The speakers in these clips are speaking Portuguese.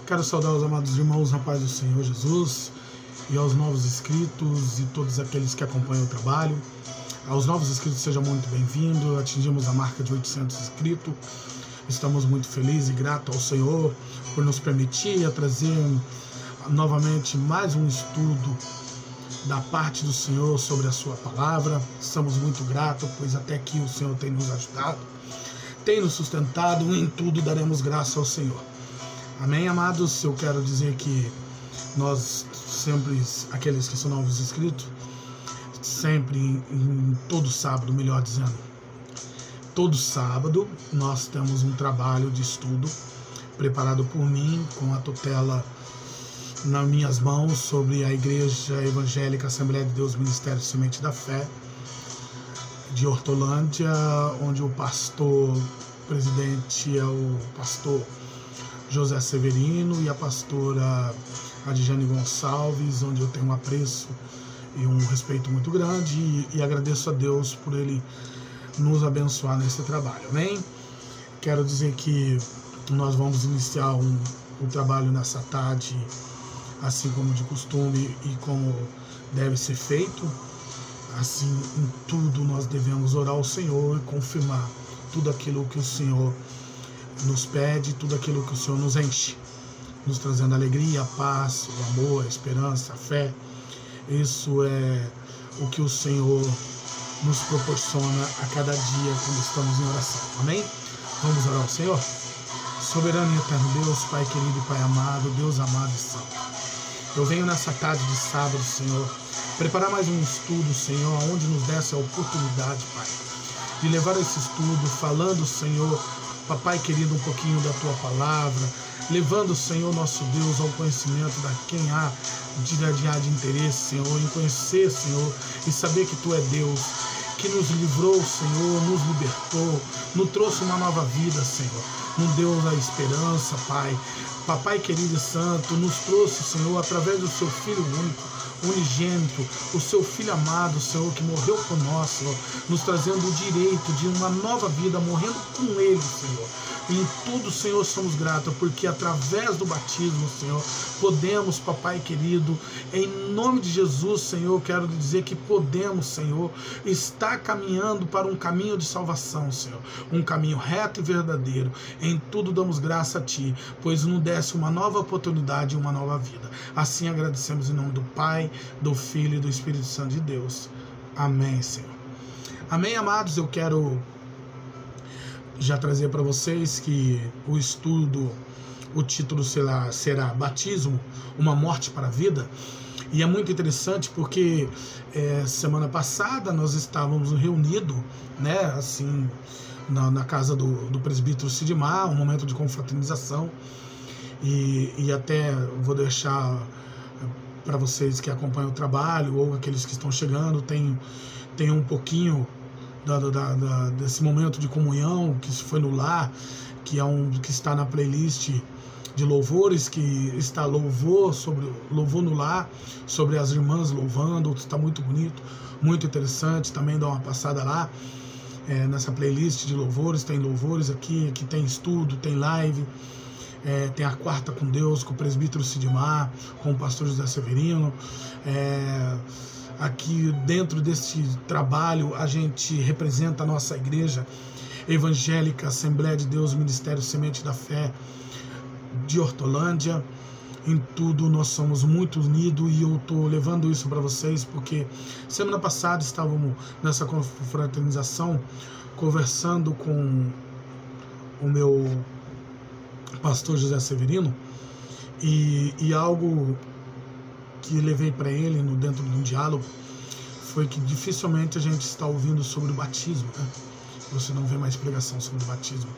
Quero saudar os amados irmãos na paz do Senhor Jesus e aos novos inscritos e todos aqueles que acompanham o trabalho. Aos novos inscritos, sejam muito bem-vindos. Atingimos a marca de 800 inscritos. Estamos muito felizes e gratos ao Senhor por nos permitir trazer novamente mais um estudo da parte do Senhor sobre a sua palavra. Estamos muito gratos, pois até aqui o Senhor tem nos ajudado, tem nos sustentado, e em tudo daremos graça ao Senhor. Amém, amados? Eu quero dizer que nós sempre, aqueles que são novos inscritos, sempre em todo sábado, melhor dizendo, todo sábado nós temos um trabalho de estudo preparado por mim, com a tutela nas minhas mãos, sobre a Igreja Evangélica Assembleia de Deus Ministério Semente da Fé de Hortolândia, onde o pastor presidente é o pastor José Severino e a pastora Adjane Gonçalves, onde eu tenho um apreço e um respeito muito grande, e agradeço a Deus por Ele nos abençoar nesse trabalho, amém? Quero dizer que nós vamos iniciar um trabalho nessa tarde, assim como de costume e como deve ser feito. Assim, em tudo nós devemos orar ao Senhor e confirmar tudo aquilo que o Senhor nos pede, tudo aquilo que o Senhor nos enche, nos trazendo alegria, a paz, o amor, a esperança, a fé. Isso é o que o Senhor nos proporciona a cada dia quando estamos em oração, amém? Vamos orar ao Senhor? Soberano e eterno Deus, Pai querido e Pai amado, Deus amado e santo, eu venho nessa tarde de sábado, Senhor, preparar mais um estudo, Senhor, onde nos desse a oportunidade, Pai, de levar esse estudo, falando, Senhor, Papai querido, um pouquinho da Tua palavra, levando, Senhor, nosso Deus, ao conhecimento da quem há de interesse, Senhor, em conhecer, Senhor, e saber que Tu é Deus, que nos livrou, Senhor, nos libertou, nos trouxe uma nova vida, Senhor, nos deu a esperança, Pai. Papai querido e santo, nos trouxe, Senhor, através do Seu Filho único, unigênito, o Seu Filho amado, Senhor, que morreu por nós, Senhor, nos trazendo o direito de uma nova vida, morrendo com Ele, Senhor. E em tudo, Senhor, somos gratos, porque através do batismo, Senhor, podemos, Papai querido, em nome de Jesus, Senhor, quero dizer que podemos, Senhor, estar caminhando para um caminho de salvação, Senhor, um caminho reto e verdadeiro. Em tudo damos graça a Ti, pois nos desse uma nova oportunidade e uma nova vida. Assim agradecemos em nome do Pai, do Filho e do Espírito Santo de Deus. Amém, Senhor. Amém, amados? Eu quero já trazer para vocês que o estudo, o título será Batismo, uma morte para a vida. E é muito interessante porque semana passada nós estávamos reunidos, né, assim, na casa do presbítero Sidmar, um momento de confraternização. E até vou deixar para vocês que acompanham o trabalho ou aqueles que estão chegando, tem um pouquinho desse momento de comunhão que foi no lar, que está na playlist de louvores, que está louvor no lar, sobre as irmãs louvando, está muito bonito, muito interessante. Também dá uma passada lá nessa playlist de louvores, tem louvores aqui tem estudo, tem live. Tem a Quarta com Deus, com o presbítero Sidmar, com o pastor José Severino. Aqui dentro desse trabalho a gente representa a nossa Igreja Evangélica Assembleia de Deus Ministério Semente da Fé de Hortolândia. Em tudo nós somos muito unidos, e eu estou levando isso para vocês porque semana passada estávamos nessa confraternização conversando com o meu pastor José Severino, e algo que levei para ele dentro de um diálogo foi que dificilmente a gente está ouvindo sobre o batismo, né? Você não vê mais pregação sobre o batismo,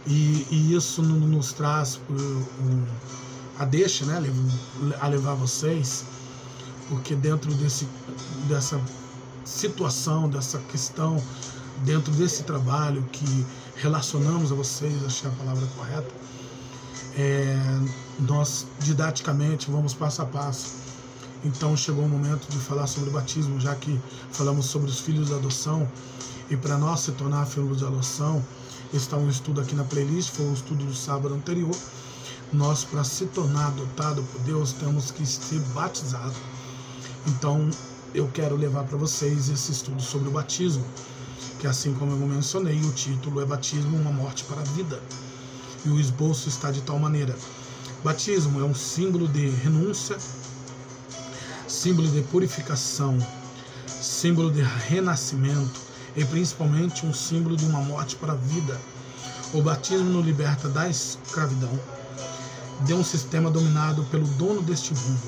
e isso nos traz a deixa, né, a levar vocês, porque dentro dessa situação, dessa questão, dentro desse trabalho que relacionamos a vocês, achei a palavra correta, nós didaticamente vamos passo a passo. Então chegou o momento de falar sobre o batismo, já que falamos sobre os filhos da adoção, e para nós se tornar filhos de adoção, está um estudo aqui na playlist, foi um estudo do sábado anterior, nós, para se tornar adotado por Deus, temos que ser batizados. Então, eu quero levar para vocês esse estudo sobre o batismo, que, assim como eu mencionei, o título é Batismo, uma morte para a vida. E o esboço está de tal maneira: batismo é um símbolo de renúncia, símbolo de purificação, símbolo de renascimento e principalmente um símbolo de uma morte para a vida. O batismo nos liberta da escravidão de um sistema dominado pelo dono deste mundo.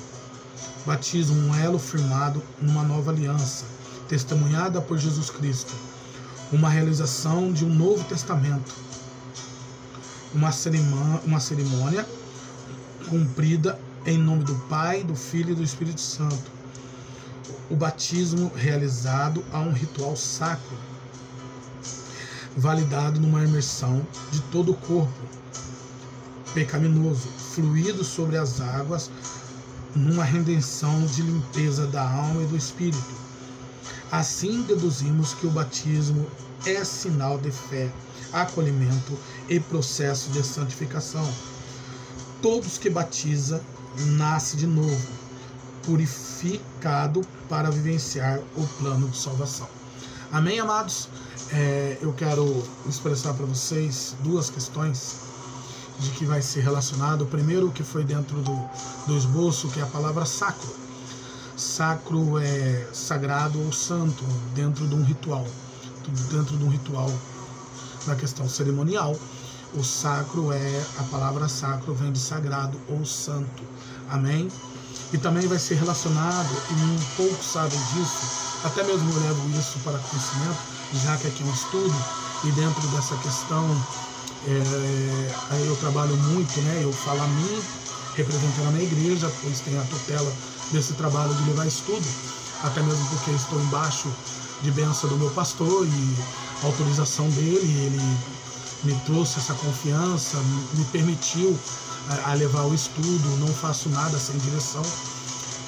Batismo, um elo firmado numa nova aliança, testemunhada por Jesus Cristo. Uma realização de um novo testamento. Uma cerimônia cumprida em nome do Pai, do Filho e do Espírito Santo. O batismo realizado a um ritual sacro, validado numa imersão de todo o corpo pecaminoso, fluído sobre as águas, numa redenção de limpeza da alma e do espírito. Assim deduzimos que o batismo é sinal de fé, acolhimento e processo de santificação. Todos que batiza nasce de novo, purificado para vivenciar o plano de salvação. Amém, amados? Eu quero expressar para vocês duas questões de que vai ser relacionado. O primeiro, que foi dentro do esboço, que é a palavra sacro. Sacro é sagrado ou santo, dentro de um ritual. Dentro de um ritual, na questão cerimonial, o sacro a palavra sacro vem de sagrado ou santo. Amém? E também vai ser relacionado, e poucos sabem disso, até mesmo eu levo isso para conhecimento, já que aqui é um estudo, e dentro dessa questão eu trabalho muito, eu falo a mim, representando a minha igreja, pois tenho a tutela desse trabalho de levar estudo, até mesmo porque estou embaixo de bênção do meu pastor e autorização dele. Ele me trouxe essa confiança, me permitiu a levar o estudo. Não faço nada sem direção,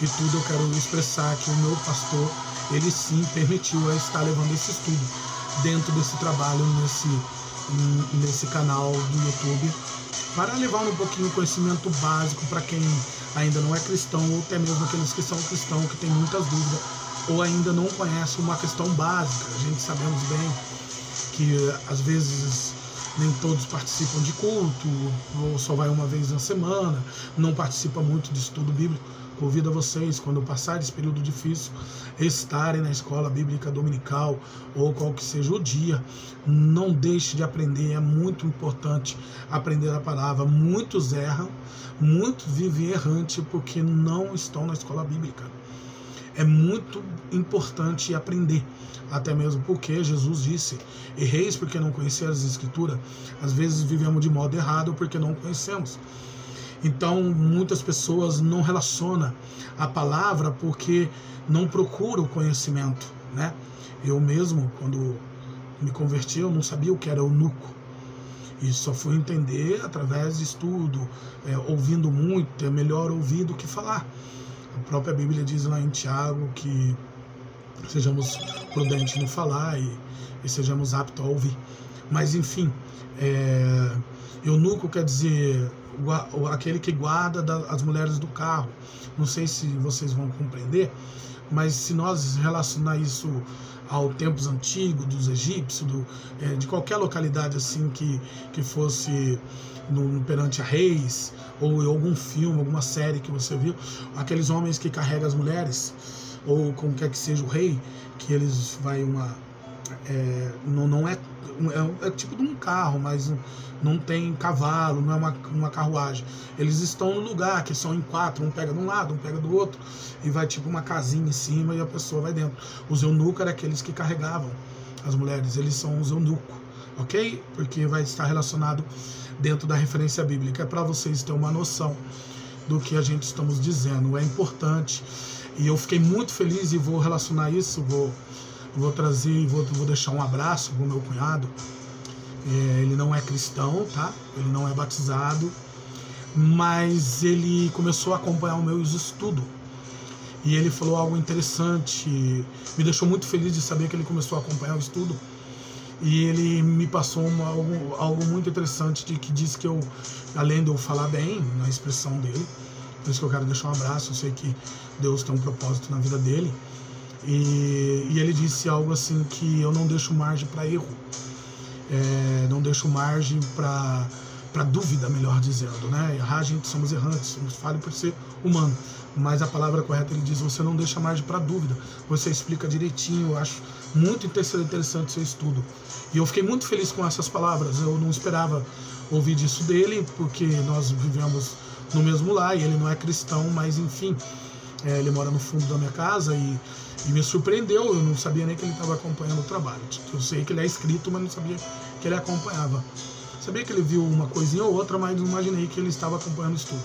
e tudo eu quero expressar que o meu pastor, ele sim permitiu eu estar levando esse estudo dentro desse trabalho, nesse canal do YouTube, para levar um pouquinho de conhecimento básico para quem ainda não é cristão, ou até mesmo aqueles que são cristãos, que têm muitas dúvidas, ou ainda não conhecem uma questão básica. A gente sabemos bem que às vezes nem todos participam de culto, ou só vai uma vez na semana, não participa muito de estudo bíblico. Convido a vocês, quando passar esse período difícil, estarem na escola bíblica dominical, ou qual que seja o dia. Não deixe de aprender, é muito importante aprender a palavra. Muitos erram, muitos vivem errante porque não estão na escola bíblica. É muito importante aprender, até mesmo porque Jesus disse: erreis porque não conheceis as Escrituras. Às vezes vivemos de modo errado porque não conhecemos. Então, muitas pessoas não relacionam a palavra porque não procuram o conhecimento, Eu mesmo, quando me converti, eu não sabia o que era eunuco. E só fui entender através de estudo, ouvindo muito. É melhor ouvir do que falar. A própria Bíblia diz lá em Tiago que sejamos prudentes no falar e sejamos aptos a ouvir. Mas, enfim, eunuco quer dizer aquele que guarda as mulheres do carro. Não sei se vocês vão compreender, mas se nós relacionar isso aos tempos antigos, dos egípcios, de qualquer localidade assim que fosse perante a reis, ou em algum filme, alguma série que você viu, aqueles homens que carregam as mulheres, ou como quer que seja o rei, que eles vai é tipo de um carro, mas não tem cavalo, não é uma carruagem. Eles estão no lugar, que são em 4, um pega de um lado, um pega do outro, e vai tipo uma casinha em cima e a pessoa vai dentro. Os eunucos eram aqueles que carregavam as mulheres, eles são os eunucos, ok? Porque vai estar relacionado dentro da referência bíblica. É para vocês terem uma noção do que a gente estamos dizendo. É importante, e eu fiquei muito feliz, e vou relacionar isso, vou trazer, vou deixar um abraço pro meu cunhado. Ele não é cristão, tá? Ele não é batizado, mas ele começou a acompanhar o meu estudo. E ele falou algo interessante, me deixou muito feliz de saber que ele começou a acompanhar o estudo. E ele me passou algo muito interessante, que diz que eu, além de eu falar bem na expressão dele, por isso que eu quero deixar um abraço, eu sei que Deus tem um propósito na vida dele, e ele disse algo assim, que eu não deixo margem para erro, não deixo margem para dúvida, melhor dizendo, né? Errar, gente, somos errantes, somos falhos por ser humano, mas a palavra correta, ele diz, você não deixa margem para dúvida, você explica direitinho. Eu acho muito interessante o seu estudo, e eu fiquei muito feliz com essas palavras. Eu não esperava ouvir disso dele, porque nós vivemos no mesmo lar, e ele não é cristão, mas enfim, ele mora no fundo da minha casa, e me surpreendeu. Eu não sabia nem que ele estava acompanhando o trabalho. Eu sei que ele é inscrito, mas não sabia que ele acompanhava. Sabia que ele viu uma coisinha ou outra, mas não imaginei que ele estava acompanhando o estudo.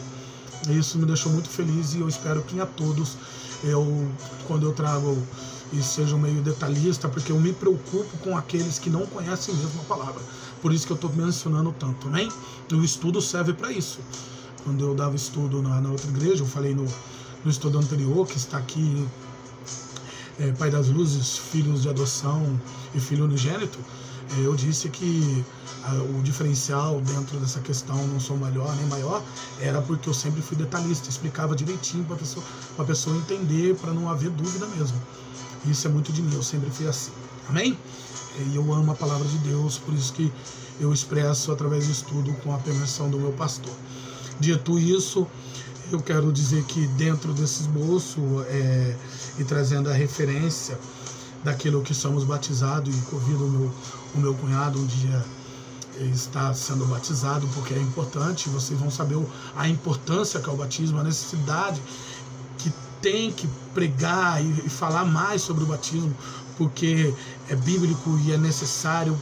Isso me deixou muito feliz, e eu espero que a todos, quando eu trago, e seja meio detalhista, porque eu me preocupo com aqueles que não conhecem mesmo a palavra. Por isso que eu estou mencionando tanto, né? E o estudo serve para isso. Quando eu dava estudo na outra igreja, eu falei no estudo anterior, que está aqui, Pai das Luzes, filhos de adoção e filho unigênito, eu disse que o diferencial dentro dessa questão, não sou melhor nem maior, era porque eu sempre fui detalhista, explicava direitinho para a pessoa entender, para não haver dúvida mesmo. Isso é muito de mim, eu sempre fui assim. Amém? E eu amo a palavra de Deus, por isso que eu expresso através do estudo com a permissão do meu pastor. Dito isso, eu quero dizer que dentro desse esboço, e trazendo a referência daquilo que somos batizados, e convido o meu cunhado um dia está sendo batizado, porque é importante, vocês vão saber a importância que é o batismo, a necessidade que tem que pregar e falar mais sobre o batismo, porque é bíblico e é necessário,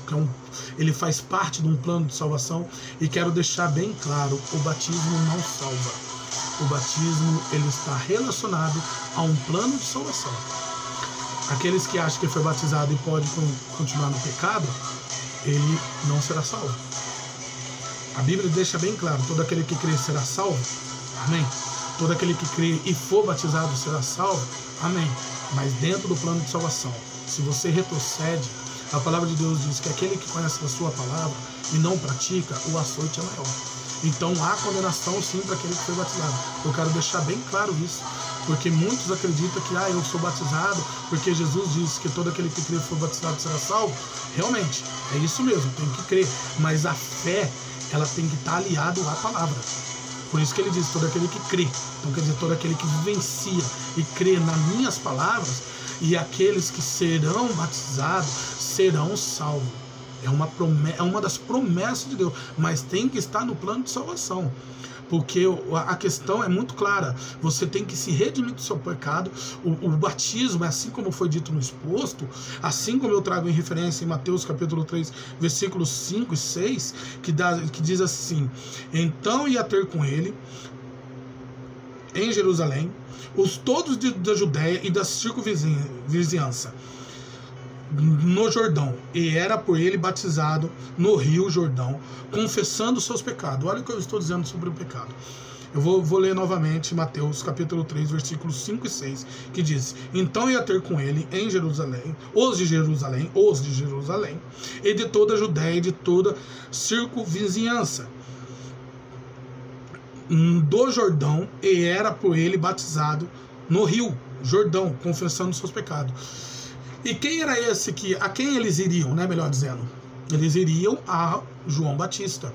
ele faz parte de um plano de salvação. E quero deixar bem claro, o batismo não salva. O batismo, ele está relacionado a um plano de salvação. Aqueles que acham que foi batizado e pode continuar no pecado, ele não será salvo. A Bíblia deixa bem claro, todo aquele que crê será salvo. Amém? Todo aquele que crê e for batizado será salvo. Amém? Mas dentro do plano de salvação, se você retrocede, a palavra de Deus diz que aquele que conhece a sua palavra e não pratica, o açoite é maior. Então há condenação sim para aquele que foi batizado. Eu quero deixar bem claro isso, porque muitos acreditam que eu sou batizado porque Jesus disse que todo aquele que crê e for batizado será salvo. Realmente, é isso mesmo, tem que crer. Mas a fé, ela tem que estar aliada à palavra. Por isso que ele diz, todo aquele que crê. Então quer dizer, todo aquele que vivencia e crê nas minhas palavras, e aqueles que serão batizados serão salvos. É uma das promessas de Deus, mas tem que estar no plano de salvação. Porque a questão é muito clara, você tem que se redimir do seu pecado. O batismo, assim como foi dito no exposto, assim como eu trago em referência em Mateus capítulo 3, versículos 5 e 6, que diz assim: então ia ter com ele em Jerusalém todos da Judéia e da circunvizinhança, no Jordão, e era por ele batizado no rio Jordão, confessando seus pecados. Olha o que eu estou dizendo sobre o pecado. Eu vou ler novamente Mateus capítulo 3, versículos 5 e 6, que diz: então ia ter com ele em Jerusalém, os de Jerusalém, e de toda a Judéia e de toda circunvizinhança do Jordão, e era por ele batizado no rio Jordão, confessando seus pecados. E quem era esse a quem eles iriam, né? Melhor dizendo, eles iriam a João Batista.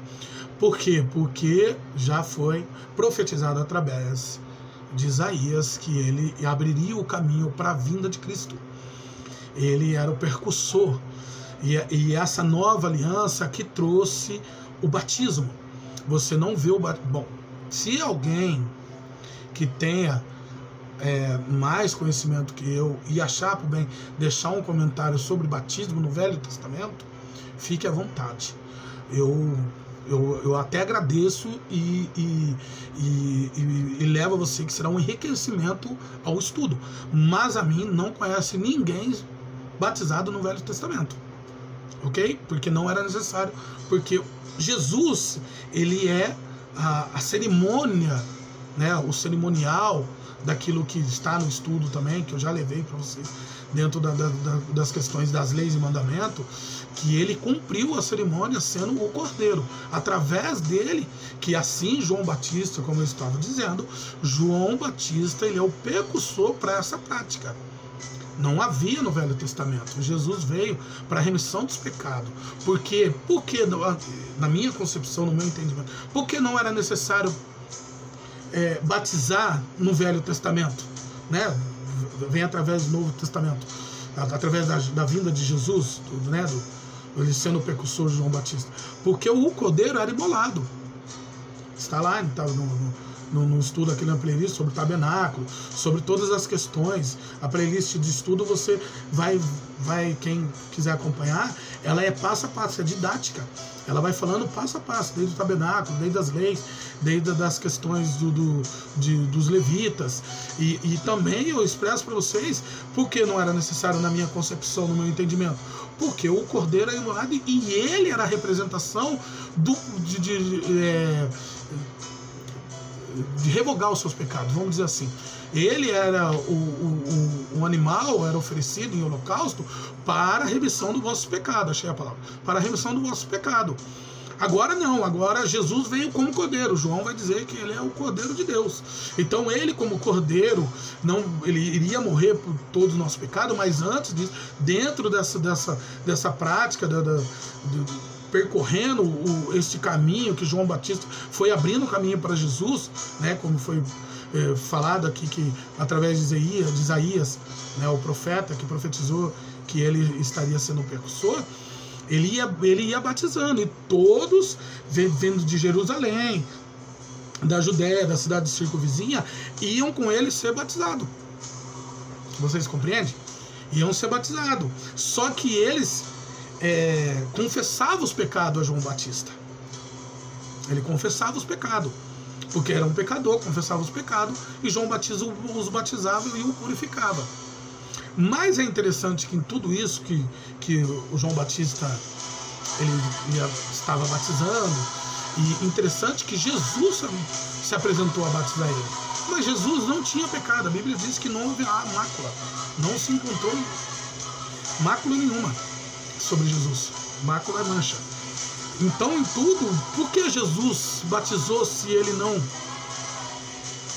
Por quê? Porque já foi profetizado através de Isaías que ele abriria o caminho para a vinda de Cristo. Ele era o percussor, e essa nova aliança que trouxe o batismo. Você não vê o batismo. Bom, se alguém que tenha mais conhecimento que eu e achar por bem deixar um comentário sobre batismo no Velho Testamento, fique à vontade. Eu até agradeço e levo a você que será um enriquecimento ao estudo. Mas a mim não conhece ninguém batizado no Velho Testamento, ok? Porque não era necessário, porque Jesus, ele é a cerimônia né, o cerimonial daquilo que está no estudo também, que eu já levei para vocês dentro das questões das leis e mandamentos, que ele cumpriu a cerimônia sendo o cordeiro, através dele, que assim João Batista, como eu estava dizendo, João Batista, ele é o precursor para essa prática. Não havia no Velho Testamento. Jesus veio para a remissão dos pecados. Por que, na minha concepção, no meu entendimento, por que não era necessário batizar no Velho Testamento, né? Vem através do Novo Testamento, através da vinda de Jesus, né? Ele sendo o precursor de João Batista, porque o cordeiro era imolado. Está lá no estudo aqui na playlist sobre o tabernáculo, sobre todas as questões. A playlist de estudo você vai, quem quiser acompanhar, ela é passo a passo, é didática. Ela vai falando passo a passo, desde o tabernáculo, desde as leis, desde das questões dos levitas. E também eu expresso para vocês porque não era necessário na minha concepção, no meu entendimento. Porque o cordeiro é imolado e ele era a representação de revogar os seus pecados, vamos dizer assim. Ele era o animal, era oferecido em holocausto para a remissão do vosso pecado, achei a palavra, para a remissão do vosso pecado. Agora não, agora Jesus veio como cordeiro. João vai dizer que ele é o cordeiro de Deus. Então ele como cordeiro, ele iria morrer por todos os nossos pecados, mas antes disso, dentro dessa prática percorrendo este caminho que João Batista foi abrindo o caminho para Jesus, né, como foi falado aqui, que através de Isaías, né, o profeta que profetizou que ele estaria sendo o precursor, ele ia batizando, e todos vindo de Jerusalém, da Judéia, da cidade circunvizinha, iam com ele ser batizados. Vocês compreendem? Iam ser batizados. Só que eles confessava os pecados a João Batista. Ele confessava os pecados, porque era um pecador, confessava os pecados, e João Batista os batizava e o purificava. Mas é interessante que em tudo isso que o João Batista ele estava batizando, e interessante que Jesus se apresentou a batizar ele. Mas Jesus não tinha pecado. A Bíblia diz que não houve mácula, não se encontrou mácula nenhuma sobre Jesus. Mácula é mancha. Então, em tudo, por que Jesus batizou se ele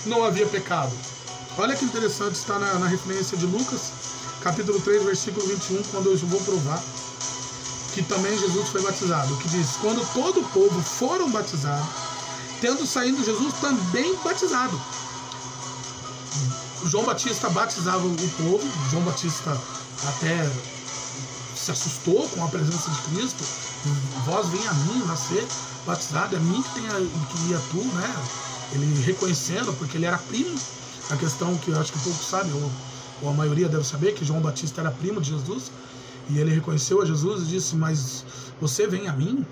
não havia pecado? Olha que interessante, está na referência de Lucas, capítulo 3, versículo 21, quando eu vou provar que também Jesus foi batizado. Que diz: quando todo o povo foram batizados, tendo saído Jesus também batizado. João Batista batizava o povo. João Batista até se assustou com a presença de Cristo. Vós vem a mim nascer batizado, é a mim que ia tu, né? Ele reconhecendo, porque ele era primo. A questão que eu acho que poucos sabem, ou a maioria deve saber, que João Batista era primo de Jesus, e ele reconheceu a Jesus e disse: mas você vem a mim?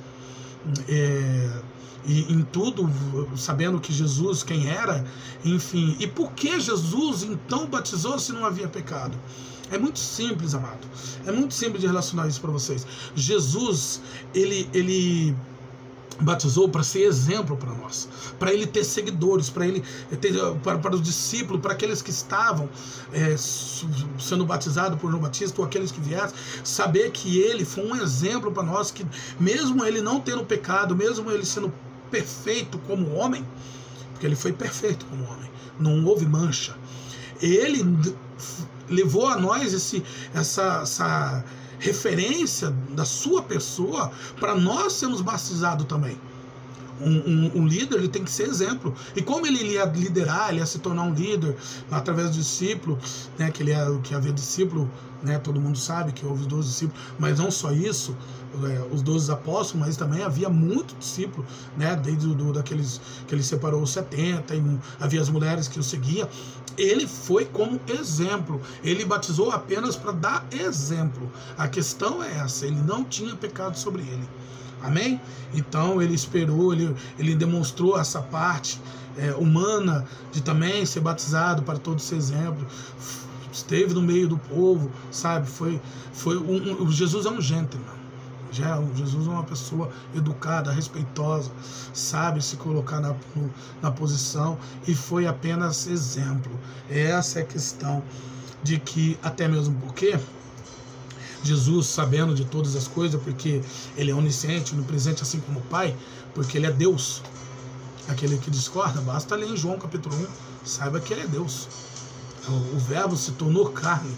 E em tudo, sabendo que Jesus, quem era, enfim. E por que Jesus então batizou se não havia pecado? É muito simples, amado. É muito simples de relacionar isso para vocês. Jesus, ele batizou para ser exemplo para nós, para ele ter seguidores, para os discípulos, para aqueles que estavam sendo batizados por João Batista, ou aqueles que viessem, saber que ele foi um exemplo para nós, que mesmo ele não tendo pecado, mesmo ele sendo perfeito como homem, porque ele foi perfeito como homem, não houve mancha, ele levou a nós essa referência da sua pessoa para nós sermos batizados também. Um líder, ele tem que ser exemplo. E como ele ia liderar, ele ia se tornar um líder através do discípulo, né, que havia discípulo, né, todo mundo sabe que houve os 12 discípulos, mas não só isso, os 12 apóstolos, mas também havia muito discípulo, né, desde daqueles que ele separou os 70, e havia as mulheres que o seguiam. Ele foi como exemplo, ele batizou apenas para dar exemplo. A questão é essa, ele não tinha pecado sobre ele. Amém? Então ele esperou, ele demonstrou essa parte humana de também ser batizado para todo esse exemplo. Esteve no meio do povo, sabe? Jesus é um gentleman, Jesus é uma pessoa educada, respeitosa, sabe se colocar na posição, e foi apenas exemplo. Essa é a questão de que, até mesmo porque Jesus, sabendo de todas as coisas, porque ele é onisciente, onipresente, assim como o Pai, porque ele é Deus. Aquele que discorda, basta ler em João capítulo 1, saiba que ele é Deus. O Verbo se tornou carne,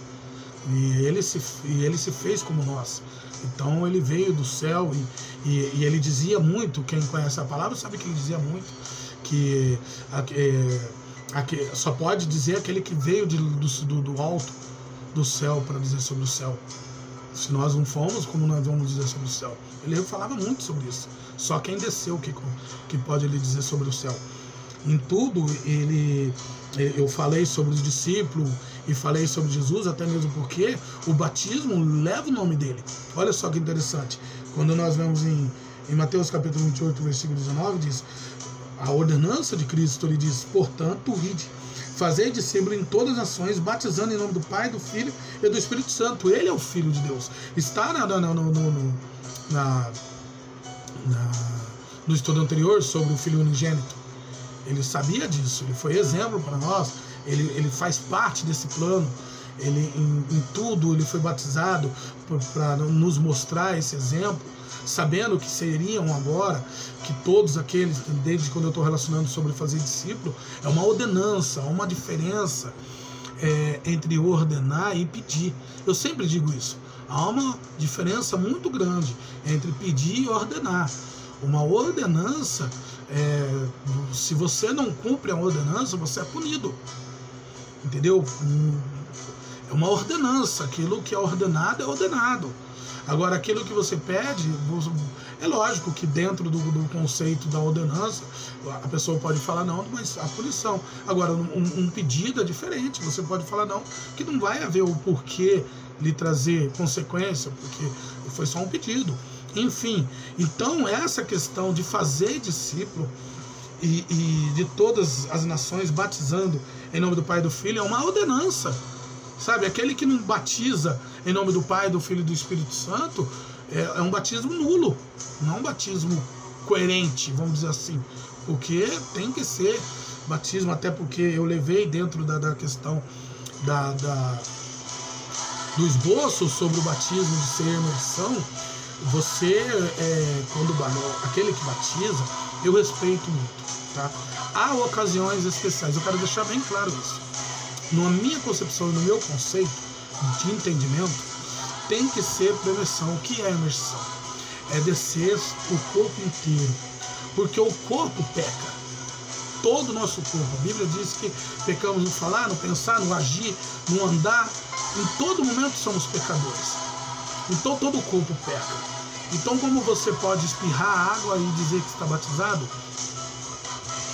e ele se fez como nós. Então ele veio do céu, e ele dizia muito, quem conhece a palavra sabe que ele dizia muito, que só pode dizer aquele que veio do alto do céu para dizer sobre o céu. Se nós não fomos, como nós vamos dizer sobre o céu? Ele falava muito sobre isso. Só quem desceu que pode lhe dizer sobre o céu. Em tudo, eu falei sobre os discípulos e falei sobre Jesus, até mesmo porque o batismo leva o nome dele. Olha só que interessante. Quando nós vemos em Mateus capítulo 28, versículo 19, diz: a ordenança de Cristo, ele diz: portanto, ide, fazei discípulos em todas as nações, batizando em nome do Pai, do Filho e do Espírito Santo. Ele é o Filho de Deus. Está no estudo anterior sobre o Filho unigênito. Ele sabia disso, ele foi exemplo para nós, ele faz parte desse plano. Ele, em tudo, ele foi batizado para nos mostrar esse exemplo, sabendo que seriam agora, que todos aqueles, desde quando eu estou relacionando sobre fazer discípulo, é uma ordenança, uma diferença entre ordenar e pedir. Eu sempre digo isso. Há uma diferença muito grande entre pedir e ordenar. Uma ordenança, se você não cumpre a ordenança, você é punido. Entendeu? É uma ordenança. Aquilo que é ordenado é ordenado. Agora, aquilo que você pede, é lógico que dentro do conceito da ordenança, a pessoa pode falar não, mas a punição. Agora, um pedido é diferente. Você pode falar não, que não vai haver o porquê lhe trazer consequência, porque foi só um pedido. Enfim, então essa questão de fazer discípulo e de todas as nações, batizando em nome do Pai e do Filho, é uma ordenança. Sabe, aquele que não batiza em nome do Pai, do Filho e do Espírito Santo é um batismo nulo, não um batismo coerente, vamos dizer assim, porque tem que ser batismo, até porque eu levei dentro da questão do esboço sobre o batismo de ser emerção. Você, aquele que batiza, eu respeito muito, tá? Há ocasiões especiais, eu quero deixar bem claro isso. Na minha concepção e no meu conceito de entendimento, tem que ser imersão. O que é imersão? É descer o corpo inteiro, porque o corpo peca. Todo o nosso corpo. A Bíblia diz que pecamos no falar, no pensar, no agir, no andar. Em todo momento somos pecadores. Então todo o corpo peca. Então, como você pode espirrar água e dizer que está batizado,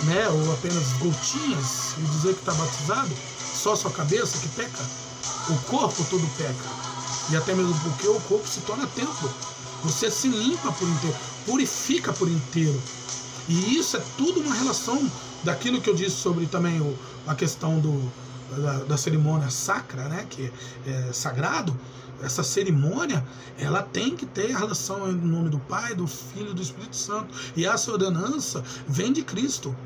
né? Ou apenas gotinhas e dizer que está batizado, só a sua cabeça que peca? O corpo todo peca. E até mesmo porque o corpo se torna templo. Você se limpa por inteiro, purifica por inteiro. E isso é tudo uma relação daquilo que eu disse sobre também a questão da cerimônia sacra, né? Que é sagrado. Essa cerimônia, ela tem que ter a relação em nome do Pai, do Filho e do Espírito Santo. E essa ordenança vem de Cristo.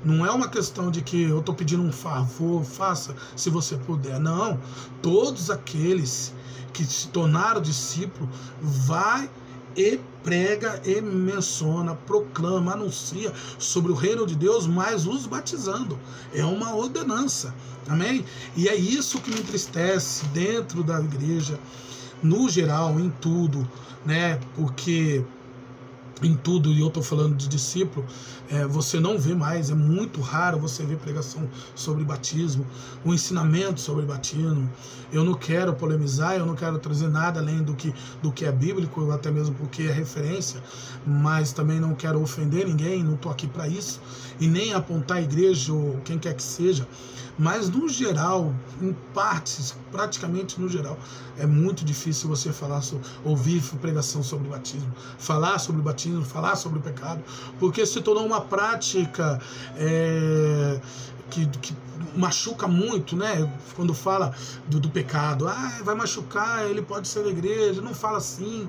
Não é uma questão de que eu estou pedindo um favor, faça se você puder. Não. Todos aqueles que se tornaram discípulos, vai e prega e menciona, proclama, anuncia sobre o reino de Deus, mas os batizando. É uma ordenança. Amém? E é isso que me entristece dentro da igreja, no geral, em tudo, né? Porque em tudo, e eu estou falando de discípulo, você não vê mais, é muito raro você ver pregação sobre batismo, o ensinamento sobre batismo. Eu não quero polemizar, eu não quero trazer nada além do que é bíblico, até mesmo porque é referência, mas também não quero ofender ninguém, não estou aqui para isso, e nem apontar a igreja ou quem quer que seja. Mas no geral, em partes, praticamente no geral, é muito difícil você ouvir pregação sobre batismo, falar sobre batismo batismo, falar sobre o pecado, porque se tornou uma prática que machuca muito, né? Quando fala do pecado, vai machucar, ele pode ser da igreja, não fala assim.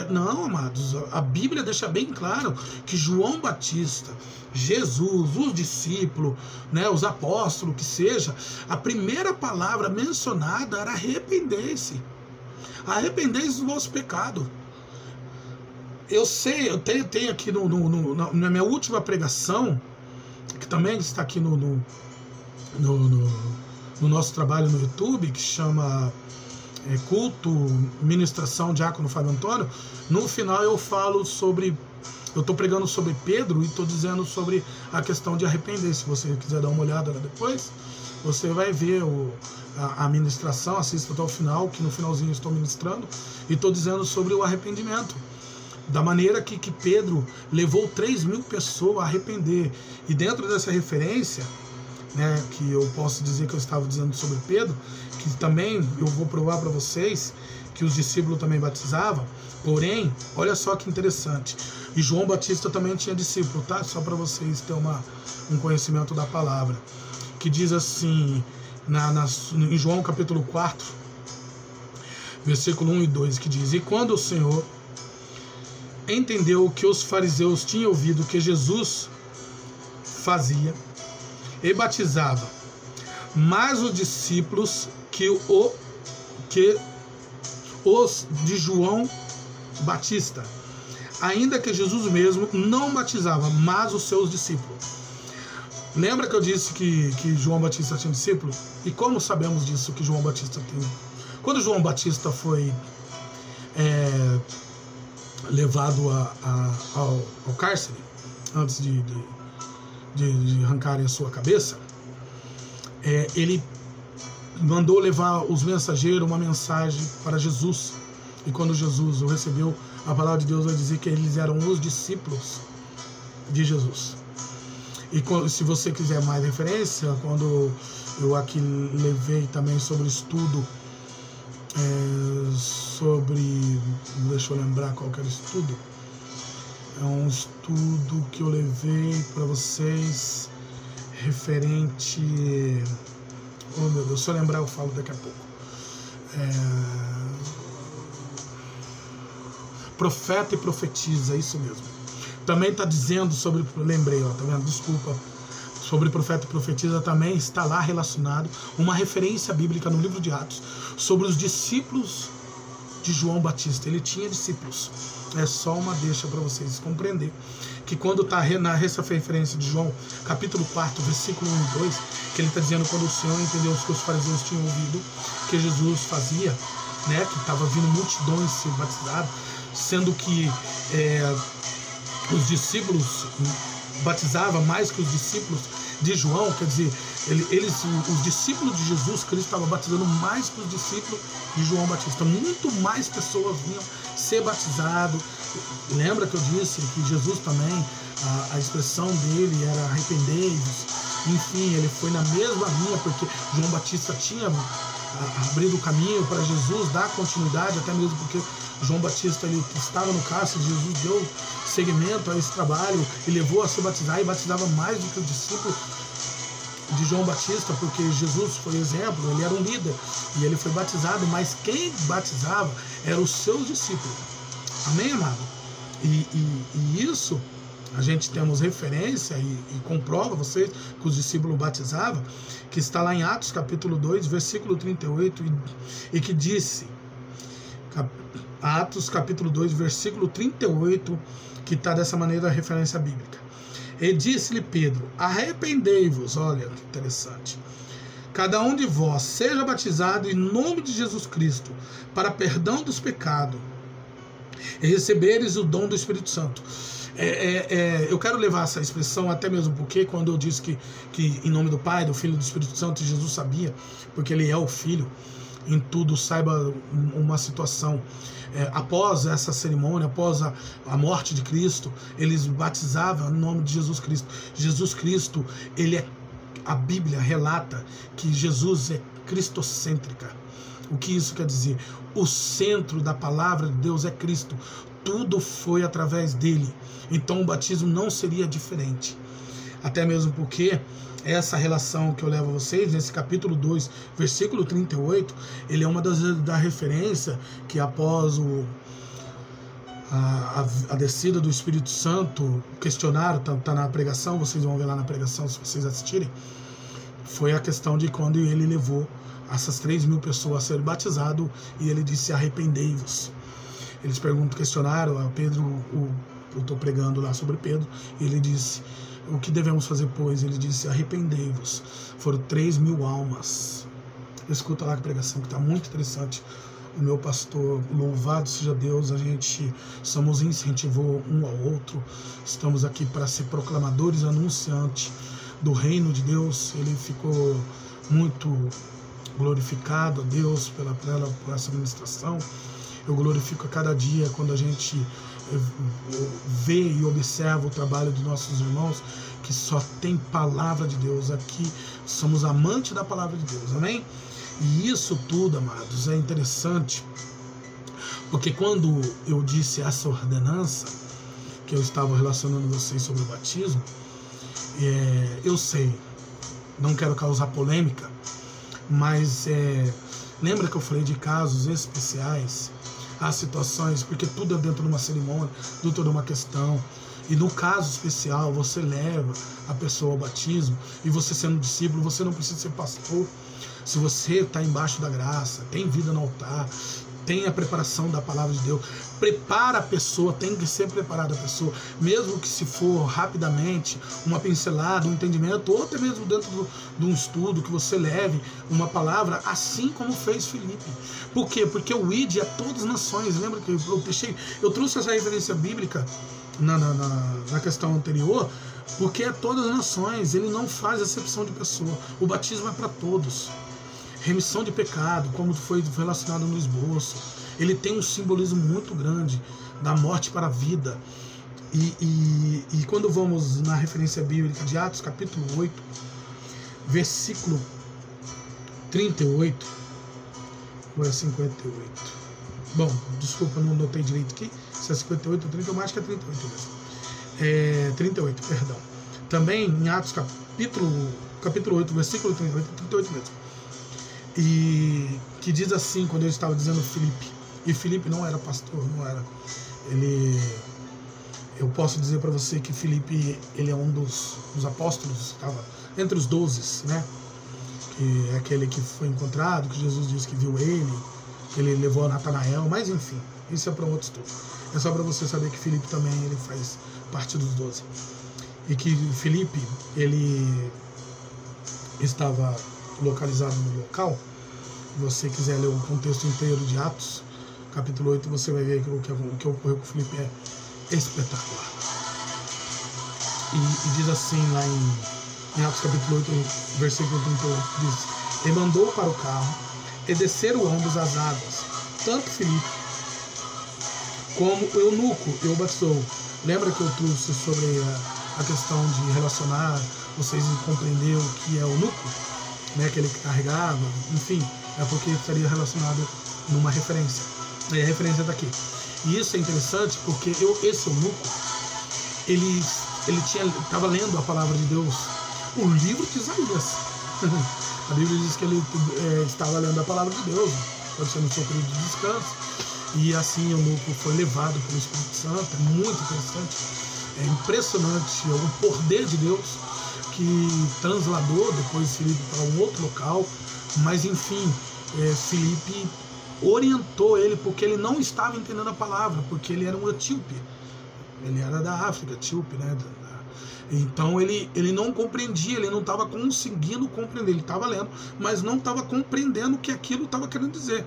Não, amados, a Bíblia deixa bem claro que João Batista, Jesus, os discípulos, né, os apóstolos, que seja, a primeira palavra mencionada era arrependei-se. Arrependei-se do vosso pecado. Eu tenho aqui na minha última pregação, que também está aqui no nosso trabalho no YouTube, que chama Culto, Ministração, Diácono Fábio Antônio. No final eu falo sobre, eu estou pregando sobre Pedro e estou dizendo sobre a questão de arrepender. Se você quiser dar uma olhada lá depois, você vai ver a ministração, assista até o final, que no finalzinho eu estou ministrando, e estou dizendo sobre o arrependimento. Da maneira que Pedro levou 3.000 pessoas a arrepender. E dentro dessa referência, né, que eu posso dizer que eu estava dizendo sobre Pedro, que também eu vou provar para vocês que os discípulos também batizavam. Porém, olha só que interessante. E João Batista também tinha discípulo, tá? Só para vocês terem um conhecimento da palavra. Que diz assim, em João capítulo 4, versículo 1 e 2, que diz: E quando o Senhor entendeu que os fariseus tinham ouvido que Jesus fazia e batizava mais os discípulos que os de João Batista, ainda que Jesus mesmo não batizava, mas os seus discípulos. Lembra que eu disse que João Batista tinha discípulo? E como sabemos disso, que João Batista tem? Quando João Batista foi levado ao cárcere, antes de arrancarem a sua cabeça, ele mandou levar os mensageiros uma mensagem para Jesus. E quando Jesus o recebeu, a palavra de Deus vai dizer que eles eram os discípulos de Jesus. E se você quiser mais referência, quando eu aqui levei também sobre estudo, deixa eu lembrar qual que era o estudo. É um estudo que eu levei para vocês referente... Oh meu Deus, se eu lembrar eu falo daqui a pouco. Profeta e profetiza, isso mesmo. Também está dizendo sobre... Lembrei, ó, tá vendo? Desculpa. Sobre profeta e profetiza também está lá relacionado uma referência bíblica no livro de Atos sobre os discípulos de João Batista. Ele tinha discípulos. É só uma deixa para vocês compreender que quando está nessa referência de João, capítulo 4, versículo 1 e 2, que ele está dizendo quando o Senhor entendeu que os fariseus tinham ouvido que Jesus fazia, né, que estava vindo multidões ser batizados, sendo que os discípulos batizavam mais que os discípulos de João, quer dizer, os discípulos de Jesus Cristo estavam batizando mais que os discípulos de João Batista. Muito mais pessoas vinham ser batizadas. Lembra que eu disse que Jesus também, a expressão dele era arrependei-vos. Enfim, ele foi na mesma linha, porque João Batista tinha abrido o caminho para Jesus dar continuidade, até mesmo porque João Batista ele estava no cárcere, Jesus deu seguimento a esse trabalho e levou a se batizar, e batizava mais do que o discípulo de João Batista, porque Jesus foi exemplo, ele era um líder e ele foi batizado, mas quem batizava eram os seus discípulos. Amém, amado? E isso a gente temos referência e comprova vocês que os discípulos batizavam, que está lá em Atos capítulo 2, versículo 38, e que disse, Atos capítulo 2, versículo 38, que está dessa maneira a referência bíblica. E disse-lhe Pedro: arrependei-vos, olha que interessante, cada um de vós seja batizado em nome de Jesus Cristo para perdão dos pecados e receberes o dom do Espírito Santo. Eu quero levar essa expressão até mesmo porque quando eu disse que em nome do Pai, do Filho e do Espírito Santo, Jesus sabia, porque ele é o Filho, em tudo saiba uma situação. Após essa cerimônia, após a morte de Cristo, eles batizavam em nome de Jesus Cristo. Jesus Cristo, a Bíblia relata que Jesus é cristocêntrica. O que isso quer dizer? O centro da palavra de Deus é Cristo. tudo foi através dele. Então o batismo não seria diferente. Até mesmo porque essa relação que eu levo a vocês, nesse capítulo 2, versículo 38, ele é uma da referência que após a descida do Espírito Santo, questionaram, tá na pregação, vocês vão ver lá na pregação se vocês assistirem, foi a questão de quando ele levou essas 3.000 pessoas a serem batizadas e ele disse: arrependei-vos. Eles questionaram a Pedro, eu estou pregando lá sobre Pedro, e ele disse: o que devemos fazer, pois? Ele disse: arrependei-vos. Foram 3.000 almas. Escuta lá a pregação, que está muito interessante. O meu pastor, louvado seja Deus, a gente incentivou um ao outro. Estamos aqui para ser proclamadores, anunciantes do reino de Deus. Ele ficou muito glorificado a Deus por essa ministração. Eu glorifico a cada dia quando a gente vê e observa o trabalho dos nossos irmãos, que só tem palavra de Deus. Aqui somos amantes da palavra de Deus, amém? E isso tudo, amados, é interessante, porque quando eu disse essa ordenança, que eu estava relacionando vocês sobre o batismo, eu sei, não quero causar polêmica, mas lembra que eu falei de casos especiais? Há situações, porque tudo é dentro de uma cerimônia, tudo é uma questão. E no caso especial, você leva a pessoa ao batismo, e você sendo discípulo, você não precisa ser pastor. Se você está embaixo da graça, tem vida no altar, tem a preparação da palavra de Deus, prepara a pessoa, tem que ser preparada a pessoa, mesmo que se for rapidamente, uma pincelada, um entendimento, ou até mesmo dentro de um estudo, que você leve uma palavra, assim como fez Filipe. Por quê? Porque o ID é todas as nações. Lembra que eu trouxe essa referência bíblica na questão anterior, porque é todas as nações, ele não faz acepção de pessoa. O batismo é para todos. Remissão de pecado, como foi relacionado no esboço, ele tem um simbolismo muito grande da morte para a vida. E quando vamos na referência bíblica de Atos capítulo 8, versículo 38, ou é 58? Bom, desculpa, não notei direito aqui, se é 58 ou 30, eu acho que é 38 mesmo. 38, perdão. Também em Atos capítulo 8, versículo 38, 38 mesmo. E que diz assim, quando eu estava dizendo Filipe, e Filipe não era pastor, não era, eu posso dizer para você que Filipe, ele é um dos apóstolos, estava entre os 12, né, que é aquele que foi encontrado, que Jesus disse que viu ele, que ele levou a Natanael, mas enfim, isso é para um outro estudo. É só para você saber que Filipe também, ele faz parte dos 12, e que Filipe, ele estava localizado no local. Se você quiser ler o contexto inteiro de Atos, capítulo 8, você vai ver que o que ocorreu com Filipe é espetacular. E diz assim lá em Atos capítulo 8, versículo 38, diz: e mandou para o carro, e desceram ambos as águas, tanto Filipe como o eunuco, e o batizou. Lembra que eu trouxe sobre a questão de relacionar, vocês compreender o que é eunuco? Né, aquele que carregava, enfim, é porque estaria relacionado numa referência. E a referência está aqui. E isso é interessante porque esse eunuco, ele estava lendo a palavra de Deus, o livro de Isaías. A Bíblia diz que ele estava lendo a palavra de Deus, pode ser no seu período de descanso. E assim o eunuco foi levado pelo Espírito Santo. É muito interessante, é impressionante o poder de Deus, que transladou depois Filipe para um outro local, mas enfim, Filipe orientou ele, porque ele não estava entendendo a palavra, porque ele era um etíope, ele era da África, etíope, né? Então ele não compreendia, ele não estava conseguindo compreender, ele estava lendo, mas não estava compreendendo o que aquilo estava querendo dizer.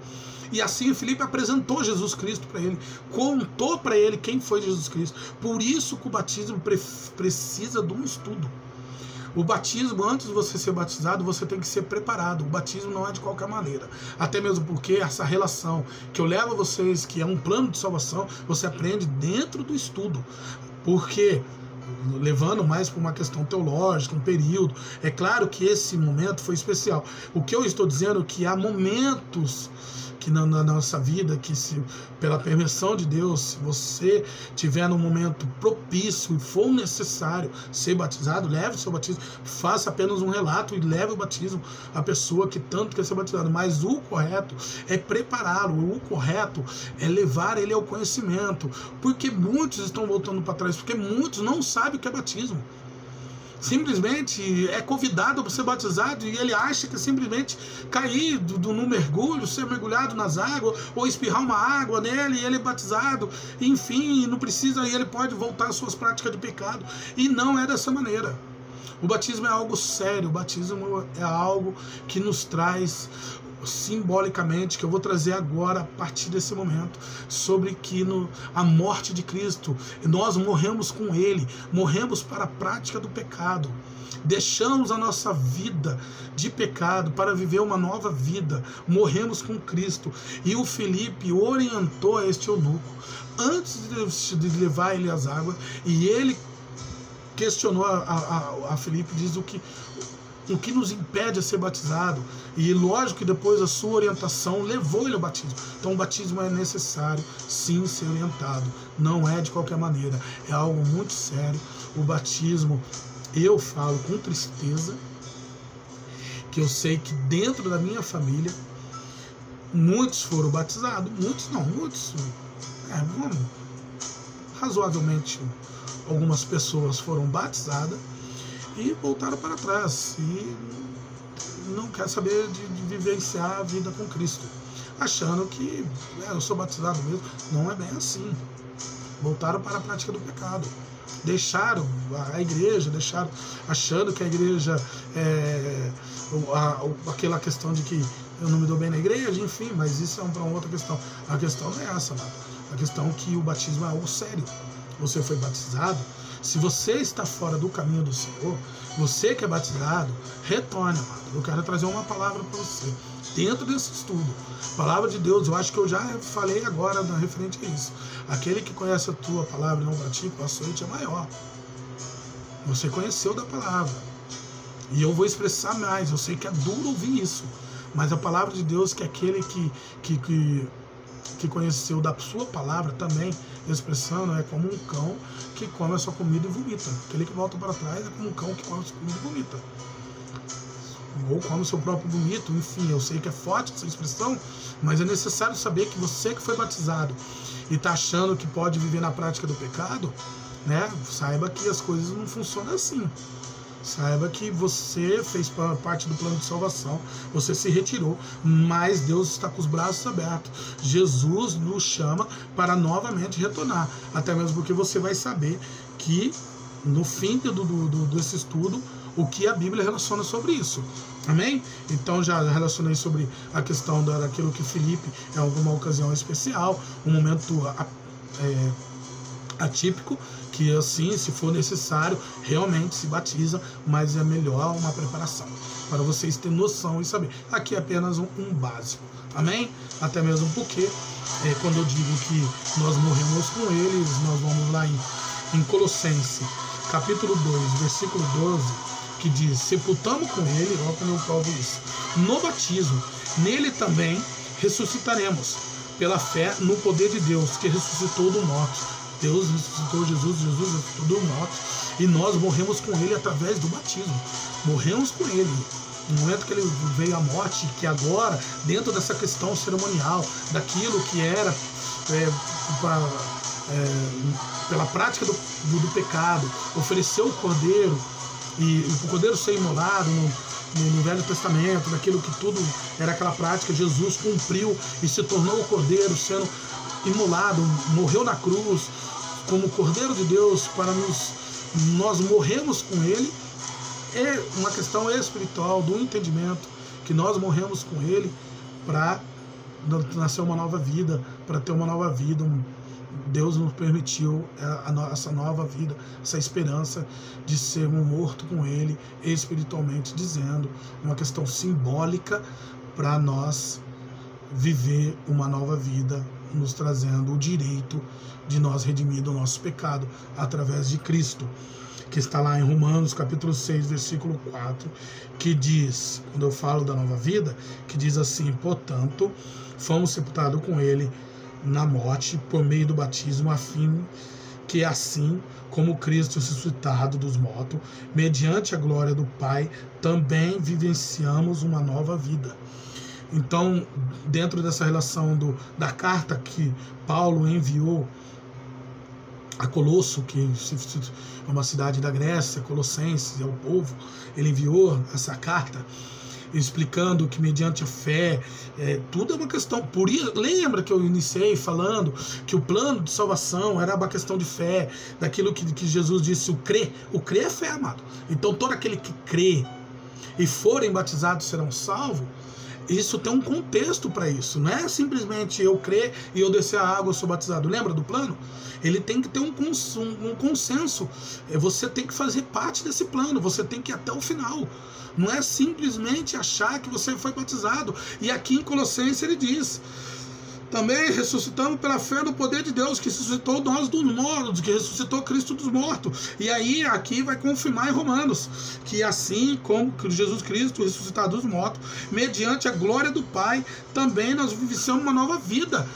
E assim Filipe apresentou Jesus Cristo para ele, contou para ele quem foi Jesus Cristo. Por isso que o batismo precisa de um estudo. O batismo, antes de você ser batizado, você tem que ser preparado. O batismo não é de qualquer maneira. Até mesmo porque essa relação que eu levo a vocês, que é um plano de salvação, você aprende dentro do estudo. Porque, levando mais para uma questão teológica, um período, é claro que esse momento foi especial. O que eu estou dizendo é que há momentos que na nossa vida, que se pela permissão de Deus, se você tiver num momento propício e for necessário ser batizado, leve o seu batismo, faça apenas um relato e leve o batismo à pessoa que tanto quer ser batizado. Mas o correto é prepará-lo, o correto é levar ele ao conhecimento, porque muitos estão voltando para trás, porque muitos não sabem o que é batismo. Simplesmente é convidado para ser batizado e ele acha que é simplesmente cair no mergulho, ser mergulhado nas águas, ou espirrar uma água nele e ele é batizado, enfim, não precisa, e ele pode voltar às suas práticas de pecado. E não é dessa maneira. O batismo é algo sério, o batismo é algo que nos traz simbolicamente, que eu vou trazer agora a partir desse momento, sobre que a morte de Cristo, nós morremos com Ele, morremos para a prática do pecado, deixamos a nossa vida de pecado para viver uma nova vida, morremos com Cristo. E o Felipe orientou este eunuco antes de levar ele às águas, e ele questionou a Felipe, diz o que nos impede a ser batizado. E lógico que depois a sua orientação levou ele ao batismo. Então o batismo é necessário sim ser orientado, não é de qualquer maneira, é algo muito sério. O batismo, eu falo com tristeza, que eu sei que dentro da minha família muitos foram batizados, muitos razoavelmente algumas pessoas foram batizadas e voltaram para trás e não quer saber de vivenciar a vida com Cristo, achando que eu sou batizado mesmo. Não é bem assim. Voltaram para a prática do pecado, deixaram a igreja, achando que a igreja aquela questão de que eu não me dou bem na igreja, enfim, mas isso é para uma outra questão. A questão não é essa, amado. A questão é que o batismo é algo sério. Você foi batizado. Se você está fora do caminho do Senhor, você que é batizado, retorne, amado. Eu quero trazer uma palavra para você, dentro desse estudo. Palavra de Deus, eu acho que eu já falei agora referente a isso. Aquele que conhece a tua palavra e não pratica, o açoite é maior. Você conheceu da palavra. E eu vou expressar mais, eu sei que é duro ouvir isso, mas a palavra de Deus, que é aquele que conheceu da sua palavra também, expressando, é como um cão que come a sua comida e vomita. Aquele que volta para trás é como um cão que come a sua comida e vomita. Ou come o seu próprio vomito, enfim, eu sei que é forte essa expressão, mas é necessário saber que você que foi batizado e está achando que pode viver na prática do pecado, né, saiba que as coisas não funcionam assim. Saiba que você fez parte do plano de salvação, você se retirou, mas Deus está com os braços abertos. Jesus nos chama para novamente retornar, até mesmo porque você vai saber que no fim desse estudo, o que a Bíblia relaciona sobre isso. Amém? Então já relacionei sobre a questão daquilo que Felipe, em alguma ocasião especial, um momento atípico, que assim, se for necessário, realmente se batiza, mas é melhor uma preparação, para vocês terem noção e saber. Aqui é apenas um básico, amém? Até mesmo porque, quando eu digo que nós morremos com eles, nós vamos lá em Colossenses, capítulo 2, versículo 12, que diz: sepultamos com ele, olha como eu provo isso, no batismo, nele também ressuscitaremos, pela fé no poder de Deus, que ressuscitou do morto. Deus ressuscitou Jesus ressuscitou do morto, e nós morremos com ele através do batismo. Morremos com ele no momento que ele veio à morte, que agora, dentro dessa questão cerimonial, daquilo que era pela prática do pecado, ofereceu o cordeiro, e o cordeiro ser imolado no Velho Testamento, daquilo que tudo era aquela prática, Jesus cumpriu e se tornou o cordeiro, sendo imolado, morreu na cruz como Cordeiro de Deus para nós morremos com ele. É uma questão espiritual, do entendimento, que nós morremos com ele para nascer uma nova vida, para ter uma nova vida. Deus nos permitiu essa nova vida, essa esperança de sermos mortos com ele, espiritualmente dizendo, uma questão simbólica para nós viver uma nova vida, nos trazendo o direito de nós redimir do nosso pecado através de Cristo. que está lá em Romanos capítulo 6, versículo 4, que diz, quando eu falo da nova vida, que diz assim: portanto, fomos sepultados com ele na morte por meio do batismo, a fim que assim como Cristo ressuscitado dos mortos, mediante a glória do Pai, também vivenciamos uma nova vida. Então, dentro dessa relação da carta que Paulo enviou a Colosso, que é uma cidade da Grécia, Colossenses, é o povo, ele enviou essa carta explicando que mediante a fé, tudo é uma questão. Lembra que eu iniciei falando que o plano de salvação era uma questão de fé, daquilo que Jesus disse, o crer é fé, amado. Então todo aquele que crê e forem batizados serão salvos. Isso tem um contexto para isso, não é simplesmente eu crer e eu descer a água, eu sou batizado. Lembra do plano? Ele tem que ter um consenso. Você tem que fazer parte desse plano, você tem que ir até o final. Não é simplesmente achar que você foi batizado. E aqui em Colossenses ele diz: também ressuscitamos pela fé no poder de Deus, que ressuscitou nós dos mortos, que ressuscitou Cristo dos mortos. E aí aqui vai confirmar em Romanos, que assim como Jesus Cristo ressuscitado dos mortos, mediante a glória do Pai, também nós vivenciamos uma nova vida.